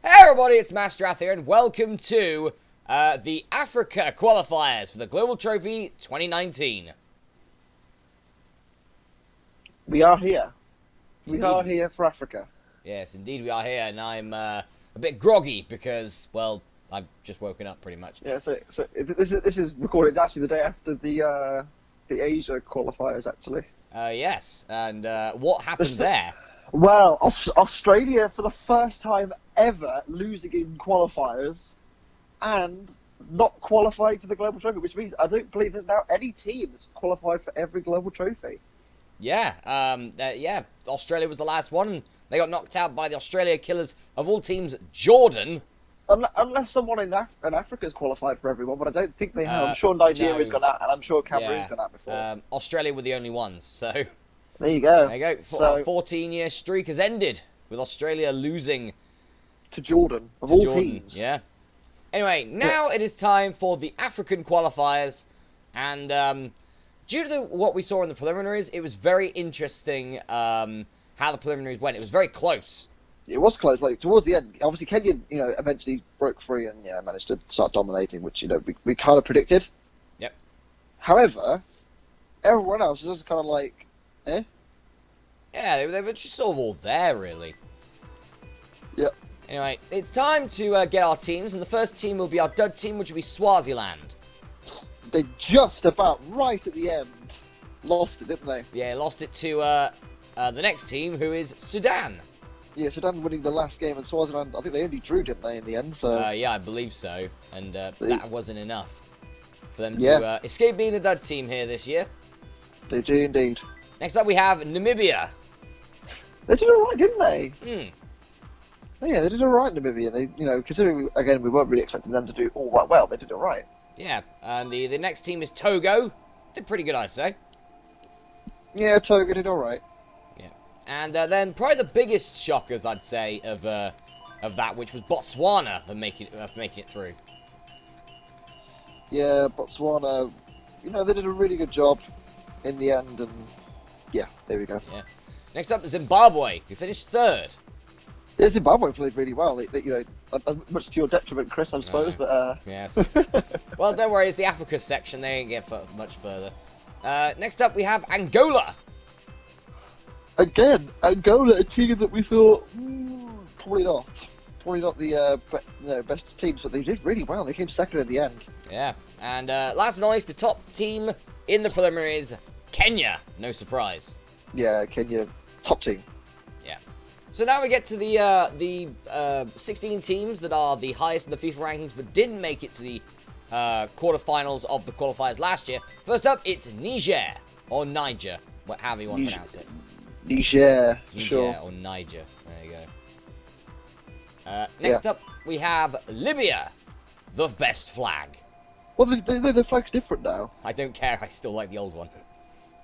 Hey everybody, it's Masterath here, and welcome to the Africa Qualifiers for the Global Trophy 2019. We are here. Indeed. We are here for Africa. Yes, indeed we are here, and I'm a bit groggy because, well, I've just woken up pretty much. Yeah, so this is recorded actually the day after the Asia qualifiers, actually. Yes, and what happened there? Well, Australia for the first time ever losing in qualifiers and not qualifying for the Global Trophy, which means I don't believe there's now any team that's qualified for every Global Trophy. Yeah, Australia was the last one, and they got knocked out by the Australia killers of all teams, Jordan. Unless someone in Africa has qualified for everyone, but I don't think they have. I'm sure Nigeria's gone out, and I'm sure Cameroon's gone out before. Australia were the only ones, so... There you go. There you go. A 14-year streak has ended, with Australia losing... To Jordan, of all teams. Yeah. Anyway, now it is time for the African qualifiers, and due to what we saw in the preliminaries, it was very interesting how the preliminaries went. It was very close. It was close. Like towards the end, obviously Kenya, eventually broke free and managed to start dominating, which we kind of predicted. Yep. However, everyone else was just kind of like, eh? Yeah, they were just sort of all there, really. Yep. Anyway, it's time to get our teams, and the first team will be our dud team, which will be Swaziland. They just about right at the end lost it, didn't they? Yeah, lost it to the next team, who is Sudan. Yeah, Sudan winning the last game, and Swaziland, I think they only drew, didn't they, in the end? So yeah, I believe so, and that wasn't enough for them Yeah. to escape being the dud team here this year. They do indeed. Next up, we have Namibia. They did all right, didn't they? Hmm. Yeah, they did all right, Namibia. They, considering we weren't really expecting them to do all that well, they did all right. Yeah, and the next team is Togo. Did pretty good, I'd say. Yeah, Togo did all right. Yeah, and then probably the biggest shockers, I'd say, of that, which was Botswana for making it through. Yeah, Botswana, they did a really good job in the end, and yeah, there we go. Yeah. Next up, Zimbabwe, who finished third. Yeah, Zimbabwe played really well. Much to your detriment, Chris, I suppose. But yes. Well, don't worry, it's the Africa section. They ain't get much further. Next up, we have Angola. Again, Angola, a team that we thought probably not the best of teams, but they did really well. They came second in the end. Yeah, and last but not least, the top team in the preliminaries, Kenya. No surprise. Yeah, Kenya, top team. Yeah. So now we get to the 16 teams that are the highest in the FIFA rankings, but didn't make it to the quarterfinals of the qualifiers last year. First up, it's Niger, or Niger, however you want to pronounce it. Niger, for Niger sure. or Niger. There you go. Next up, we have Libya, the best flag. Well, the flag's different now. I don't care. I still like the old one.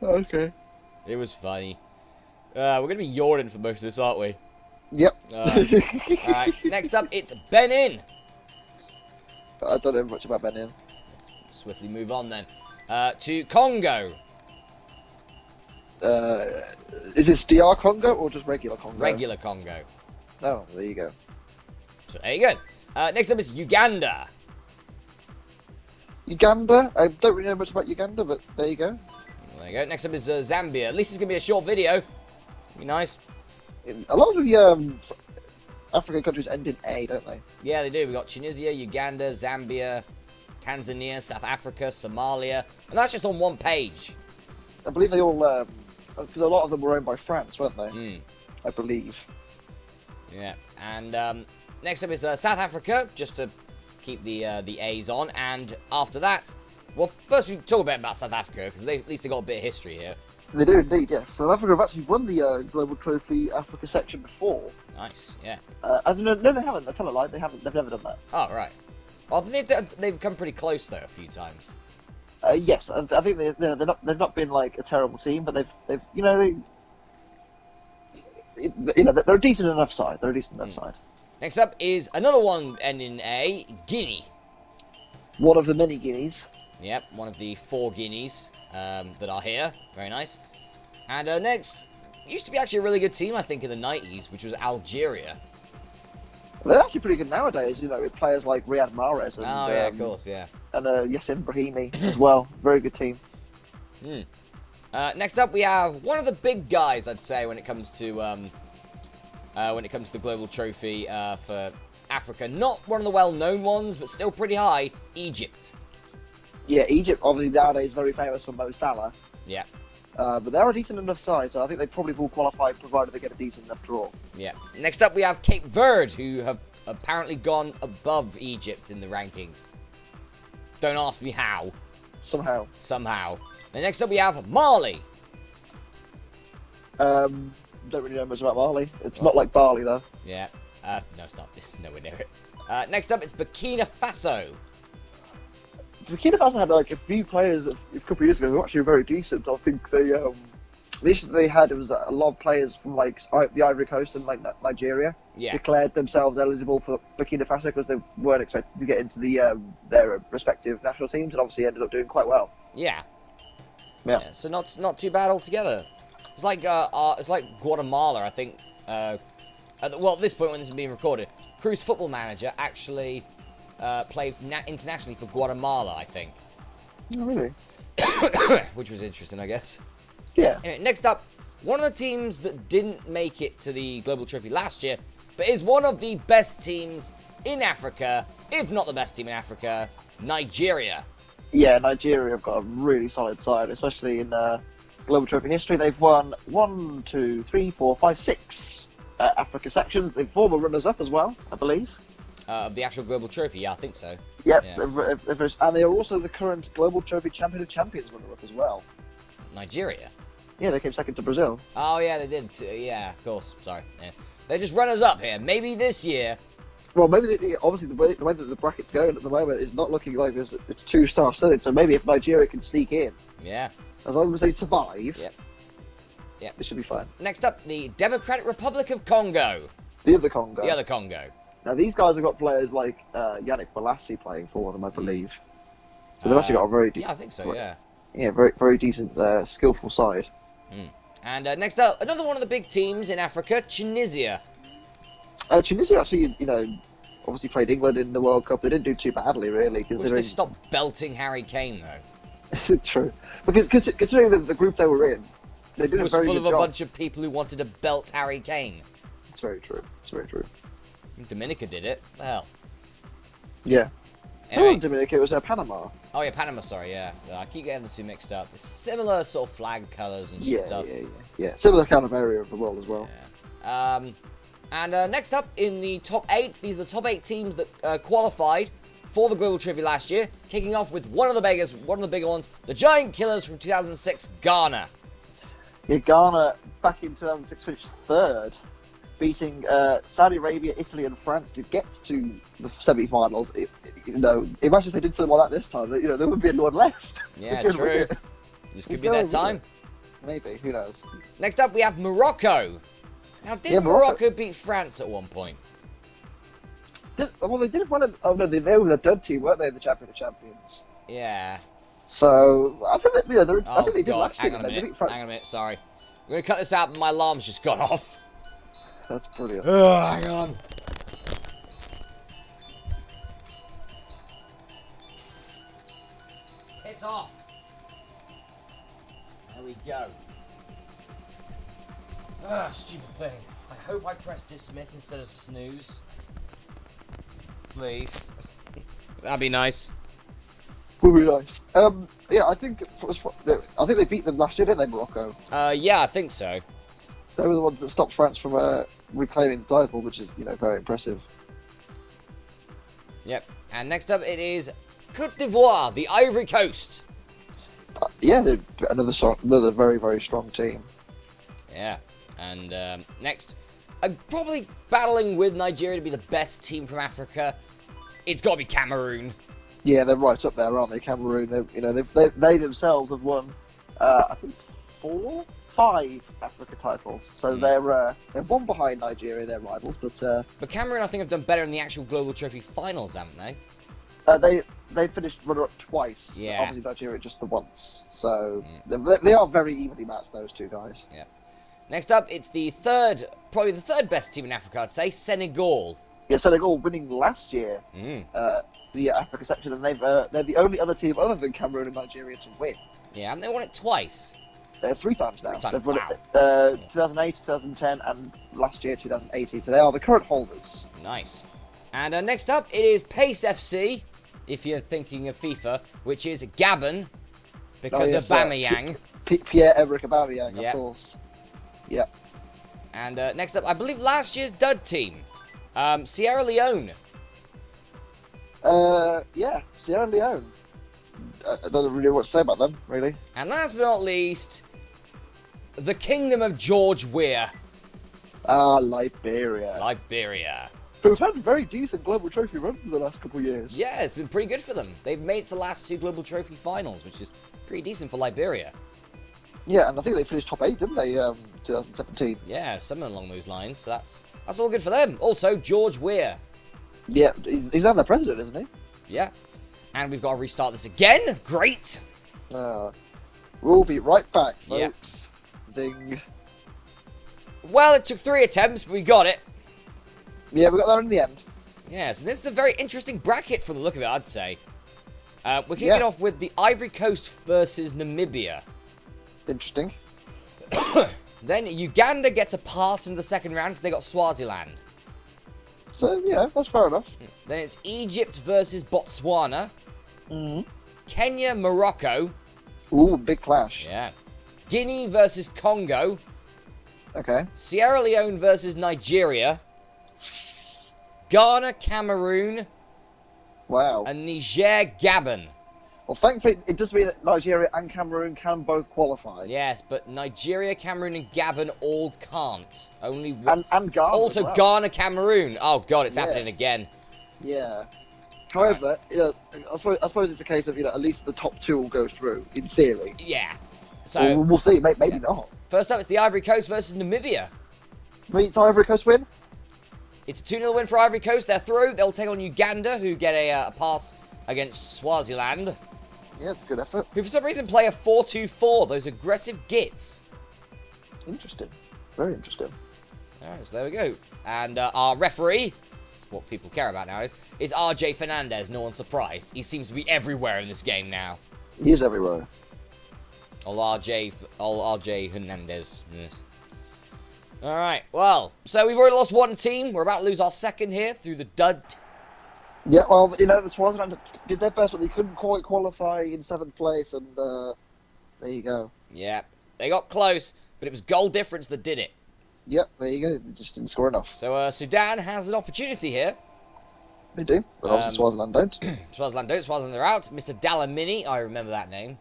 Oh, okay. It was funny. We're going to be yawning for most of this, aren't we? Yep. Alright, next up, it's Benin. I don't know much about Benin. Let's swiftly move on then. To Congo. Is this DR Congo or just regular Congo? Regular Congo. Oh, there you go. So there you go. Next up is Uganda. Uganda? I don't really know much about Uganda, but there you go. There you go. Next up is Zambia. At least it's going to be a short video. Be nice. A lot of the African countries end in A, don't they? Yeah, they do. We got Tunisia, Uganda, Zambia, Tanzania, South Africa, Somalia, and that's just on one page. I believe they all, because a lot of them were owned by France, weren't they? Mm. I believe. Yeah, and next up is South Africa, just to keep the A's on, and after that, well, first we talk a bit about South Africa because at least they got a bit of history here. They do indeed, yes. South Africa have actually won the Global Trophy Africa section before. Nice, yeah. No, they haven't. I tell a lie. They haven't. They've never done that. Oh, right. Well, they've come pretty close though a few times. Yes, I think they've not been like a terrible team, but they're a decent enough side. They're a decent enough side. Next up is another one ending in A, Guinea. One of the many Guineas. Yep, one of the 4 Guineas that are here. Very nice. And next, used to be actually a really good team, I think, in the 90s, which was Algeria. They're actually pretty good nowadays, with players like Riyad Mahrez and Oh, yeah, of course, yeah. and Yassin Brahimi as well. Very good team. Hmm. Next up, we have one of the big guys, I'd say, when it comes to the global trophy for Africa. Not one of the well-known ones, but still pretty high. Egypt. Yeah, Egypt obviously nowadays very famous for Mo Salah. Yeah. But they're a decent enough side, so I think they probably will qualify provided they get a decent enough draw. Yeah. Next up, we have Cape Verde, who have apparently gone above Egypt in the rankings. Don't ask me how. Somehow. And next up, we have Mali. Don't really know much about Mali. It's not like Bali, though. Yeah. No, it's not. This is nowhere near it. Next up, it's Burkina Faso. Burkina Faso had like a few players a couple of years ago who were actually very decent. I think the issue that they had was that a lot of players from like the Ivory Coast and like Nigeria declared themselves eligible for Burkina Faso because they weren't expected to get into their respective national teams, and obviously ended up doing quite well. Yeah. Yeah. So not too bad altogether. It's like Guatemala, I think. At this point when this is being recorded, Cruz Football Manager actually played internationally for Guatemala, I think. Oh, really? Which was interesting, I guess. Yeah. Anyway, next up, one of the teams that didn't make it to the Global Trophy last year, but is one of the best teams in Africa, if not the best team in Africa, Nigeria. Yeah, Nigeria have got a really solid side, especially in Global Trophy history. They've won 1, 2, 3, 4, 5, 6 Africa sections. They're former runners-up as well, I believe. Of the actual Global Trophy, yeah, I think so. Yep, Yeah. And they are also the current Global Trophy Champion of Champions runner-up as well. Nigeria? Yeah, they came second to Brazil. Oh, yeah, they did. Yeah, of course. Sorry. Yeah. They're just runners-up here. Maybe this year. Well, maybe obviously the way that the bracket's going at the moment is not looking like it's 2-star studded. So maybe if Nigeria can sneak in, Yeah. as long as they survive, Yep. it should be fine. Next up, the Democratic Republic of Congo. The other Congo. The other Congo. Now these guys have got players like Yannick Bolasie playing for them, I believe. So they've actually got a very Yeah, I think so, yeah. very very decent, skillful side. And next up, another one of the big teams in Africa, Tunisia. Tunisia actually, obviously played England in the World Cup. They didn't do too badly, really, Wish considering. they stopped belting Harry Kane, though. True, because considering the group they were in, they did It a was very full good of a job. bunch of people who wanted to belt Harry Kane. It's very true. It's very true. Dominica did it. What the hell? Yeah. It Anyway. wasn't Dominica, it was Panama. Oh, yeah, Panama, sorry, yeah. I keep getting the two mixed up. It's similar sort of flag colours and stuff. Yeah. Similar kind of area of the world as well. Yeah. And next up in the top 8, these are the top 8 teams that qualified for the Global Trophy last year. Kicking off with one of the bigger ones, the Giant Killers from 2006, Ghana. Yeah, Ghana back in 2006 finished third, beating Saudi Arabia, Italy, and France to get to the semi-finals. Imagine if they did something like that this time. There wouldn't be anyone left. Yeah, They could true. win it. This could be their time. Maybe, who knows? Next up, we have Morocco. Now, did Yeah, Morocco beat France at one point? Well, they did one of. Oh no, they were the dud team, weren't they? The champion of champions. Yeah. So I think that I Oh, think they did God. last Hang year. on a They minute. beat France. Hang on a minute, sorry. I'm going to cut this out, but my alarm's just gone off. That's brilliant. Oh, hang on. It's off. There we go. Ah, stupid thing. I hope I press dismiss instead of snooze. Please. That'd be nice. Would be nice. Yeah, I think they beat them last year, didn't they, Morocco? Yeah, I think so. They were the ones that stopped France from reclaiming the title, which is very impressive. Yep. And next up, it is Côte d'Ivoire, the Ivory Coast. Yeah, another very very strong team. Yeah. And next, probably battling with Nigeria to be the best team from Africa. It's got to be Cameroon. Yeah, they're right up there, aren't they? Cameroon. They themselves have won, I think it's 4, 5 Africa titles. So they're one behind Nigeria, their rivals, but Cameroon, I think, have done better in the actual Global Trophy finals, haven't they? they finished runner-up twice. Yeah. Obviously, Nigeria just the once. So they are very evenly matched, those two guys. Yeah. Next up, it's probably the third best team in Africa, I'd say, Senegal. Yeah, Senegal winning last year Mm. the Africa section, and they're the only other team other than Cameroon and Nigeria to win. Yeah, and they won it twice. 3 times now. 3 times, They've won wow. it 2008, 2010, and last year 2018. So they are the current holders. Nice. And next up, it is Pace FC, if you're thinking of FIFA, which is Gabon, because of Aubameyang. Pierre-Emerick Aubameyang, Yep. of course. Yep. And next up, I believe last year's dud team, Sierra Leone. Yeah, Sierra Leone. I don't really know what to say about them, really. And last but not least, the Kingdom of George Weah, Liberia. Liberia. Who've had very decent global trophy runs in the last couple of years. Yeah, it's been pretty good for them. They've made it to the last 2 Global Trophy finals, which is pretty decent for Liberia. Yeah, and I think they finished top 8, didn't they, 2017? Yeah, something along those lines. So that's all good for them. Also, George Weah. Yeah, he's now their president, isn't he? Yeah. And we've got to restart this again. Great. We'll be right back, Yep. folks. Zing. Well, it took 3 attempts, but we got it. Yeah, we got there in the end. Yes, and this is a very interesting bracket from the look of it, I'd say. We're kicking Yeah. off with the Ivory Coast versus Namibia. Interesting. Then Uganda gets a pass in the second round because they got Swaziland. So, yeah, that's fair enough. Then it's Egypt versus Botswana. Mm. Kenya, Morocco. Ooh, big clash. Yeah. Guinea versus Congo. Okay. Sierra Leone versus Nigeria. Ghana, Cameroon. Wow. And Niger, Gabon. Well, thankfully, it does mean that Nigeria and Cameroon can both qualify. Yes, but Nigeria, Cameroon, and Gabon all can't. Only one. And Ghana. Also, as well. Ghana, Cameroon. Oh god, it's Yeah. happening again. Yeah. However, I suppose it's a case of, at least the top 2 will go through, in theory. Yeah. So, We'll see. Maybe not. first up, it's the Ivory Coast versus Namibia. Meets Ivory Coast win? It's a 2-0 win for Ivory Coast. They're through. They'll take on Uganda, who get a pass against Swaziland, Yeah, it's a good effort. who for some reason play a 4-2-4. Those aggressive gits. Interesting. Very interesting. Alright, so there we go. And our referee, what people care about now, is RJ Fernandez. No one's surprised. He seems to be everywhere in this game now. He is everywhere. Old RJ Hernandez. Yes. Alright, well, so we've already lost 1 team. We're about to lose our second here through the dud. Yeah, well, the Swaziland did their best, but they couldn't quite qualify in 7th place, and there you go. Yeah, they got close, but it was goal difference that did it. Yep, there you go. They just didn't score enough. So Sudan has an opportunity here. They do, but obviously Swaziland don't. Swaziland don't. Swaziland are out. Mr. Dalamini, I remember that name.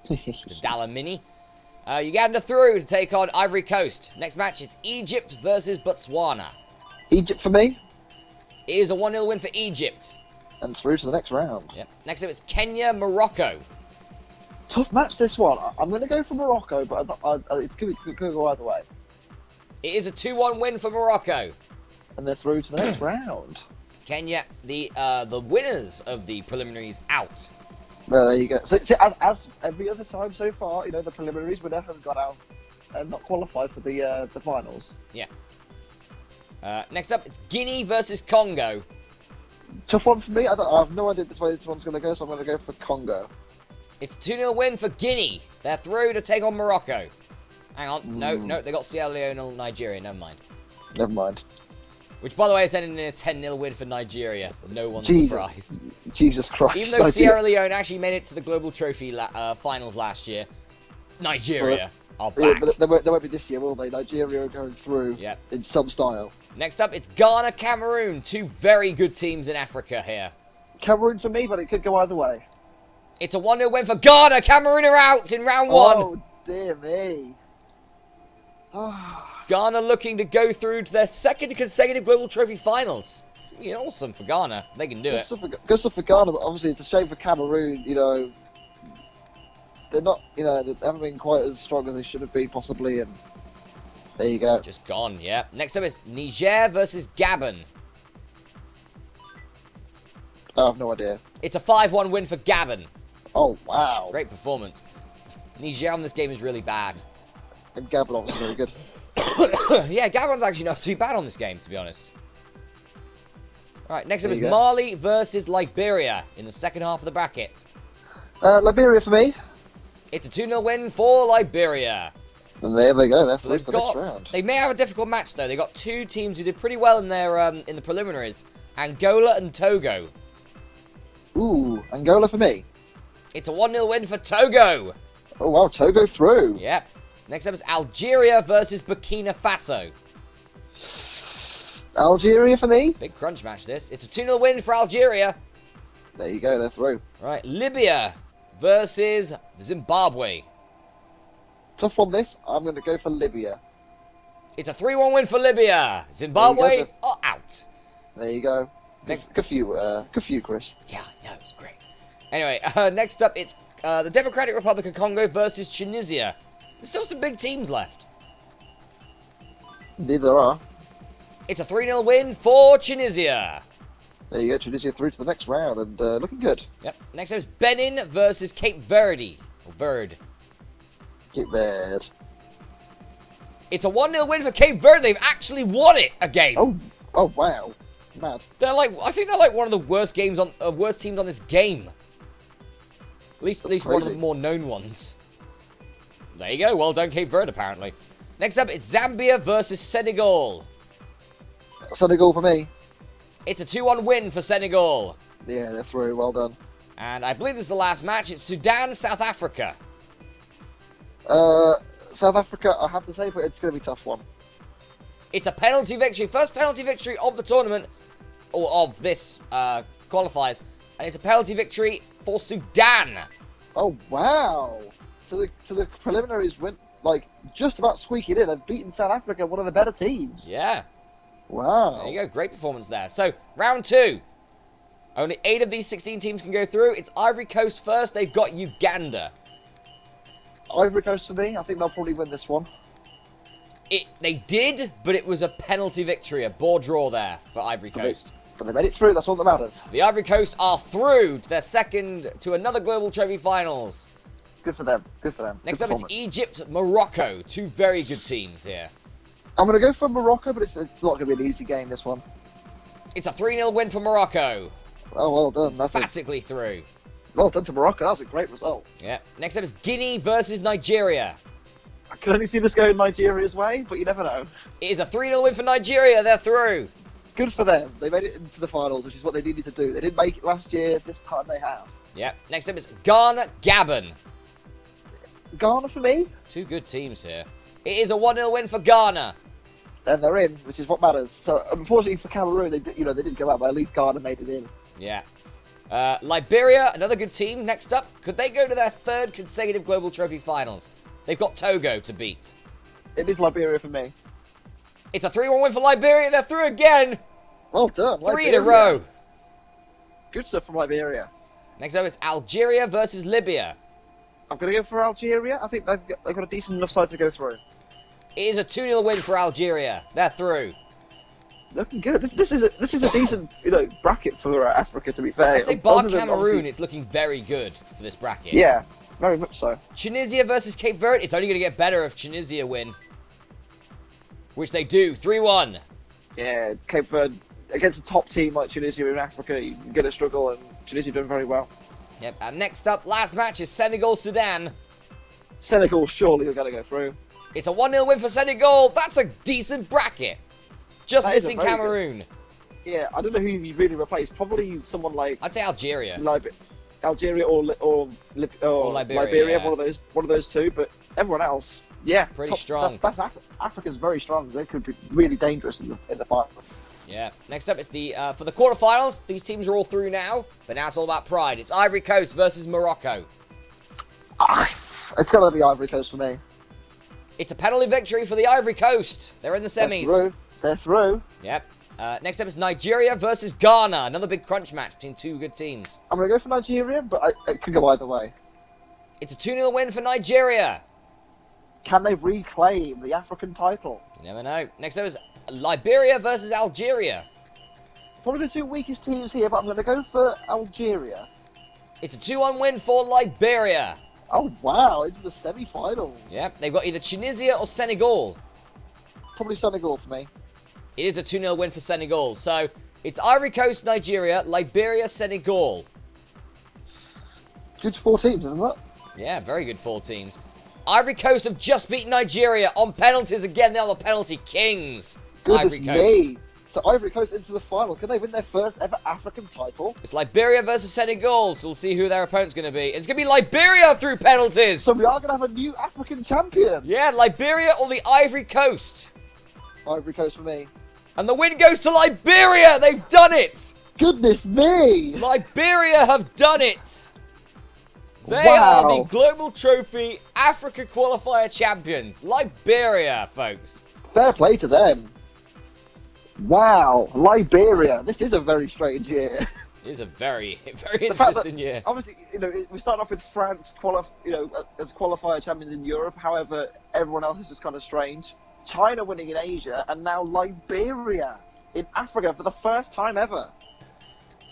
Mr. Dalamini. Uganda through to take on Ivory Coast. Next match is Egypt versus Botswana. Egypt for me, It is a 1-0 win for Egypt. and through to the next round. Yep. Next up, it's Kenya, Morocco. Tough match, this one. I'm going to go for Morocco, but it's could go either way. It is a 2-1 win for Morocco. And they're through to the next round. Kenya, the winners of the preliminaries, out. Well, there you go. So as every other time so far, the preliminaries winner has got out and not qualified for the finals. Yeah. Next up, it's Guinea versus Congo. Tough one for me. I have no idea this way this one's going to go, so I'm going to go for Congo. It's a 2-0 win for Guinea. They're through to take on Morocco. Hang on. No, they got Sierra Leone and Nigeria. Never mind. Never mind. Which, by the way, is ending in a 10-0 win for Nigeria. No one's Jesus. surprised. Jesus Christ. Even though Sierra Leone actually made it to the Global Trophy finals last year, Nigeria are back. Yeah, but they won't be this year, will they? Nigeria are going through in some style. Next up, it's Ghana, Cameroon. 2 very good teams in Africa here. Cameroon for me, but it could go either way. It's a 1-0 win for Ghana. Cameroon are out in round 1. Oh, dear me. Ghana looking to go through to their 2nd consecutive Global Trophy finals. It's gonna be awesome for Ghana. They can do it. Good stuff for Ghana, but obviously it's a shame for Cameroon. They're not, they haven't been quite as strong as they should have been, possibly, and there you go. Just gone, yeah. Next up is Niger versus Gabon. I have no idea. It's a 5-1 win for Gabon. Oh, wow. Great performance. Niger on this game is really bad. And Gabon obviously very good. Yeah, Gabon's actually not too bad on this game, to be honest. Right, next up There is you go. Mali versus Liberia in the second half of the bracket. Liberia for me. It's a 2-0 win for Liberia. And there they go. They're So through to the next round. they may have a difficult match though. They got two teams who did pretty well in their in the preliminaries: Angola and Togo. Ooh, Angola for me. It's a 1-0 win for Togo. Oh wow, Togo through. Yep. Next up is Algeria versus Burkina Faso. Algeria for me. Big crunch match this. It's a 2-0 win for Algeria. There you go, they're through. Right, Libya versus Zimbabwe. Tough one this. I'm going to go for Libya. It's a 3-1 win for Libya. Zimbabwe are out. There you go. Next. Good for you, Chris. Yeah, no, it's great. Anyway, next up it's the Democratic Republic of Congo versus Tunisia. There's still some big teams left. Indeed there are. It's a 3-0 win for Tunisia. There you go, Tunisia through to the next round and looking good. Yep. Next up is Benin versus Cape Verde. Or Verde. Keep bad. It's a 1-0 win for Cape Verde. They've actually won it a game. Oh wow. Mad. I think they're like one of the worst teams on this game. At least one of crazy. the more known ones. There you go. Well done, Cape Verde, apparently. Next up, it's Zambia versus Senegal. Senegal for me. It's a 2-1 win for Senegal. Yeah, they're through. Well done. And I believe this is the last match. It's Sudan, South Africa. South Africa, I have to say, but it's going to be a tough one. It's a penalty victory. First penalty victory of the tournament. Or of this qualifiers. And it's a penalty victory for Sudan. Oh wow! So the preliminaries went like just about squeaking in and beating South Africa, one of the better teams. Yeah. Wow. There you go. Great performance there. So, round 2. Only 8 of these 16 teams can go through. It's Ivory Coast first. They've got Uganda. Ivory Coast for me. I think they'll probably win this one. They did, but it was a penalty victory, a ball draw there for Ivory Coast. But they made it through. That's all that matters. The Ivory Coast are through to their second to another Global Trophy Finals. Good for them. Good for them. Next Good up, it's performance. Egypt, Morocco. Two very good teams here. I'm going to go for Morocco, but it's not going to be an easy game, this one. It's a 3-0 win for Morocco. Oh, well done. Emphatically through. Well done to Morocco. That was a great result. Yeah. Next up is Guinea versus Nigeria. I can only see this going Nigeria's way, but you never know. It is a 3-0 win for Nigeria. They're through. Good for them. They made it into the finals, which is what they needed to do. They didn't make it last year. This time they have. Yeah. Next up is Ghana, Gabon. Ghana for me. Two good teams here. It is a 1-0 win for Ghana. Then they're in, which is what matters. So unfortunately for Cameroon, they didn't go out, but at least Ghana made it in. Yeah. Liberia, another good team. Next up, could they go to their third consecutive Global Trophy Finals? They've got Togo to beat. It is Liberia for me. It's a 3-1 win for Liberia. They're through again. Well done. 3 in a row. Good stuff from Liberia. Next up, it's Algeria versus Libya. I'm going to go for Algeria. I think they've got a decent enough side to go through. It is a 2-0 win for Algeria. They're through. Looking good. This is a decent bracket for Africa, to be fair. I'd say bar Other than, Cameroon, obviously- it's looking very good for this bracket. Yeah, very much so. Tunisia versus Cape Verde. It's only going to get better if Tunisia win. Which they do. 3-1. Yeah, Cape Verde against a top team like Tunisia in Africa, you're going to struggle, and Tunisia doing very well. Yep. And next up, last match is Senegal, Sudan. Senegal surely are going to go through. It's a 1-0 win for Senegal. That's a decent bracket. Just That is a missing very Cameroon. Yeah, I don't know who you really replace. Probably someone like I'd say Algeria. Algeria or Liberia, yeah. one of those two. But everyone else, yeah, Pretty strong. That's Africa's very strong. They could be really dangerous in the final. Yeah. Next up, it's the for the quarterfinals. These teams are all through now, but now it's all about pride. It's Ivory Coast versus Morocco. It's got to be Ivory Coast for me. It's a penalty victory for the Ivory Coast. They're in the semis. They're through. Yep. Next up is Nigeria versus Ghana. Another big crunch match between two good teams. I'm going to go for Nigeria, but it could go either way. It's a 2-0 win for Nigeria. Can they reclaim the African title? You never know. Next up is Liberia versus Algeria. Probably the two weakest teams here, but I'm going to go for Algeria. It's a 2-1 win for Liberia. Oh, wow, into the semi-finals. Yep, they've got either Tunisia or Senegal. Probably Senegal for me. It is a 2-0 win for Senegal. So, It's Ivory Coast, Nigeria, Liberia, Senegal. Good 4 teams, isn't that? Yeah, very good 4 teams. Ivory Coast have just beaten Nigeria on penalties again. They are the penalty kings. Goodness Ivory Coast. me. So Ivory Coast into the final. Can they win their first ever African title? It's Liberia versus Senegal, so we'll see who their opponent's going to be. It's going to be Liberia through penalties. So we are going to have a new African champion. Yeah, Liberia or the Ivory Coast. Ivory Coast for me. And the win goes to Liberia. They've done it. Goodness me. Liberia have done it. They Wow. are the Global Trophy Africa Qualifier champions. Liberia, folks. Fair play to them. Wow, Liberia. This is a very strange year. It is a very, very The fact interesting that, year. obviously, we start off with France, as qualifier champions in Europe. However, everyone else is just kind of strange. China winning in Asia, and now Liberia in Africa for the first time ever.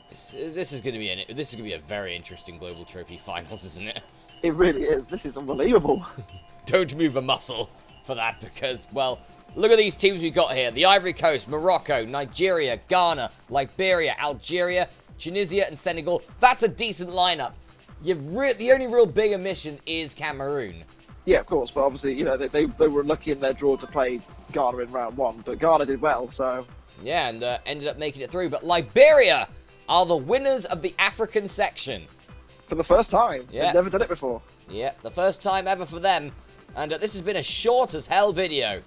This is going to be a very interesting Global Trophy finals, isn't it? It really is. This is unbelievable. Don't move a muscle for that because, well, look at these teams we've got here. The Ivory Coast, Morocco, Nigeria, Ghana, Liberia, Algeria, Tunisia, and Senegal. That's a decent lineup. The only real big omission is Cameroon. Yeah, of course, but obviously, they were lucky in their draw to play Ghana in round 1, but Ghana did well, so... Yeah, and ended up making it through. But Liberia are the winners of the African section. For the first time. Yeah. They've never done it before. Yeah, the first time ever for them. And this has been a short as hell video.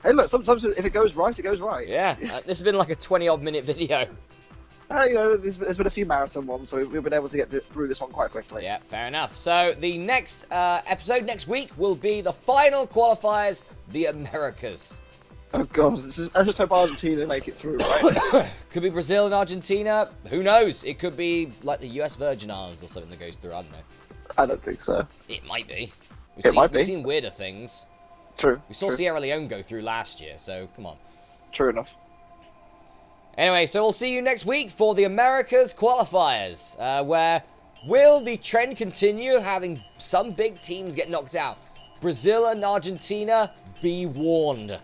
Hey, look, sometimes if it goes right, it goes right. Yeah, this has been like a 20-odd minute video. There's been a few marathon ones, so we've been able to get through this one quite quickly. Yeah, fair enough. So the next episode next week will be the final qualifiers, the Americas. Oh god, I just hope Argentina make it through, right? Could be Brazil and Argentina. Who knows? It could be like the US Virgin Islands or something that goes through. I don't know. I don't think so. It might be. We've seen weirder things. True. We saw Sierra Leone go through last year, so come on. True enough. Anyway, so we'll see you next week for the Americas qualifiers, where will the trend continue having some big teams get knocked out? Brazil and Argentina, be warned.